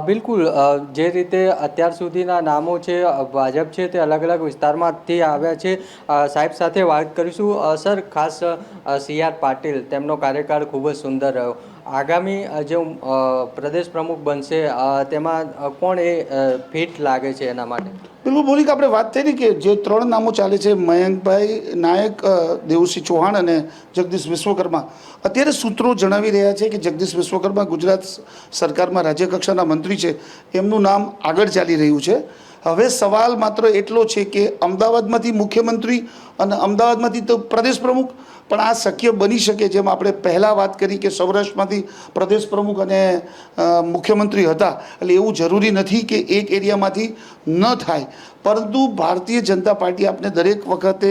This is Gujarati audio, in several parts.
બિલકુલ જે રીતે અત્યાર સુધીના નામો છે ભાજપ છે તે અલગ અલગ વિસ્તારમાંથી આવ્યા છે સાહેબ સાથે વાત કરીશું સર ખાસ સી આર પાટીલ તેમનો કાર્યકાળ ખૂબ જ સુંદર રહ્યો આગામી જે પ્રદેશ પ્રમુખ બનશે તેમાં કોણ એ ફિટ લાગે છે એના માટે બિલકુલ બોલી કે આપણે વાત થઈ ને કે જે ત્રણ નામો ચાલે છે મયંકભાઈ નાયક, દેવુસિંહ ચૌહાણ અને જગદીશ વિશ્વકર્મા. અત્યારે સૂત્રો જણાવી રહ્યા છે કે જગદીશ વિશ્વકર્મા ગુજરાત સરકારમાં રાજ્યકક્ષાના મંત્રી છે, એમનું નામ આગળ ચાલી રહ્યું છે. હવે સવાલ માત્ર એટલો છે કે અમદાવાદમાંથી મુખ્યમંત્રી અને અમદાવાદમાંથી તો પ્રદેશ પ્રમુખ, પણ આ શક્ય બની શકે જેમ આપણે પહેલાં વાત કરી કે સૌરાષ્ટ્રમાંથી પ્રદેશ પ્રમુખ અને મુખ્યમંત્રી હતા, એટલે એવું જરૂરી નથી કે એક એરિયામાંથી ન થાય. પરંતુ ભારતીય જનતા પાર્ટી આપને દરેક વખતે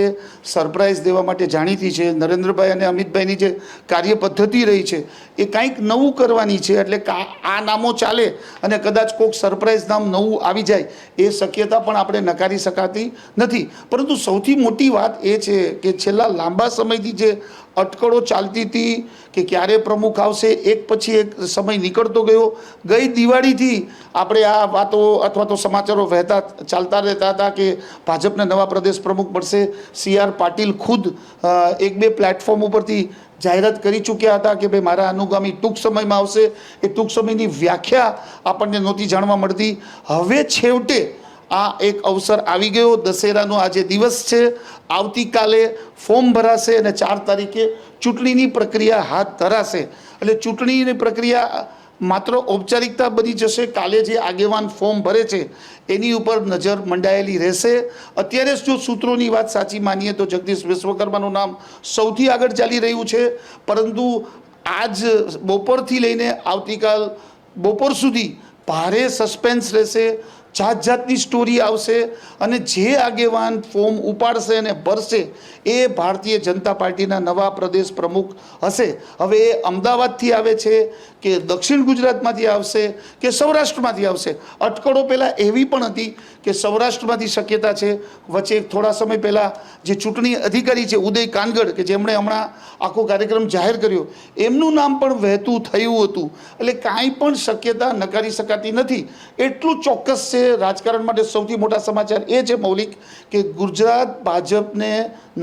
સરપ્રાઇઝ દેવા માટે જાણીતી છે. નરેન્દ્રભાઈ અને અમિતભાઈની જે કાર્ય પદ્ધતિ રહી છે એ કંઈક નવું કરવાની છે. એટલે આ નામો ચાલે અને કદાચ કોઈક સરપ્રાઇઝ નામ નવું આવી જાય એ શક્યતા પણ આપણે નકારી શકાતી નથી. પરંતુ સૌથી મોટી વાત એ છે કે છેલ્લા લાંબા સમયથી જે અટકળો ચાલતી હતી કે ક્યારે પ્રમુખ આવશે, એક પછી એક સમય નીકળતો ગયો. ગઈ દિવાળીથી આપણે આ વાતો અથવા તો સમાચારો વહેતા ચાલતા રહેતા હતા કે ભાજપના નવા પ્રદેશ પ્રમુખ મળશે. સી આર પાટીલ ખુદ એક બે પ્લેટફોર્મ ઉપરથી જાહેરાત કરી ચૂક્યા હતા કે ભાઈ મારા અનુગામી ટૂંક સમયમાં આવશે. એ ટૂંક સમયની વ્યાખ્યા આપણને નહોતી જાણવા મળતી. હવે છેવટે આ એક અવસર આવી ગયો. દશેરાનો આજે દિવસ છે. આવતીકાલે ફોર્મ ભરાશે અને 4 તારીખે ચૂંટણીની પ્રક્રિયા હાથ ધરાશે. એટલે ચૂંટણીની પ્રક્રિયા માત્ર ઔપચારિકતા બની જશે. કાલે જે આગેવાન ફોર્મ ભરે છે એની ઉપર નજર મંડાયેલી રહેશે. અત્યારે જો સૂત્રોની વાત સાચી માનીએ તો જગદીશ વિશ્વકર્માનું નામ સૌથી આગળ ચાલી રહ્યું છે. પરંતુ આજ બપોરથી લઈને આવતીકાલ બપોર સુધી ભારે સસ્પેન્સ રહેશે. જાત જાતની સ્ટોરી આવશે અને જે આગેવાન ફોર્મ ઉપાડશે અને ભરશે એ ભારતીય જનતા પાર્ટીના નવા પ્રદેશ પ્રમુખ હશે. હવે એ અમદાવાદથી આવે છે કે દક્ષિણ ગુજરાતમાંથી આવશે કે સૌરાષ્ટ્રમાંથી આવશે. અટકળો પહેલાં એવી પણ હતી કે સૌરાષ્ટ્રમાંથી શક્યતા છે. વચ્ચે થોડા સમય પહેલાં જે ચૂંટણી અધિકારી છે ઉદય કાનગડ કે જેમણે હમણાં આખો કાર્યક્રમ જાહેર કર્યો, એમનું નામ પણ વહેતું થયું હતું. એટલે કાંઈ પણ શક્યતા નકારી શકાતી નથી. એટલું ચોક્કસ છે. રાજકારણ માટે સૌથી મોટા સમાચાર એ છે મૌલિક કે ગુજરાત ભાજપને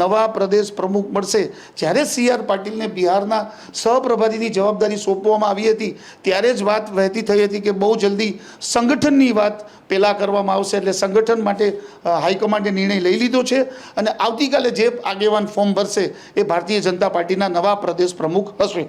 નવા પ્રદેશ પ્રમુખ મળશે. જ્યારે સી આર પાટીલને બિહારના સહપ્રભારીની જવાબદારી સોંપવામાં આવી હતી ત્યારે જ વાત વહેતી થઈ હતી કે બહુ જલ્દી સંગઠનની વાત પહેલાં કરવામાં આવશે. એટલે સંગઠન માટે હાઈકમાન્ડે નિર્ણય લઈ લીધો છે અને આવતીકાલે જે આગેવાન ફોર્મ ભરશે એ ભારતીય જનતા પાર્ટીના નવા પ્રદેશ પ્રમુખ હશે.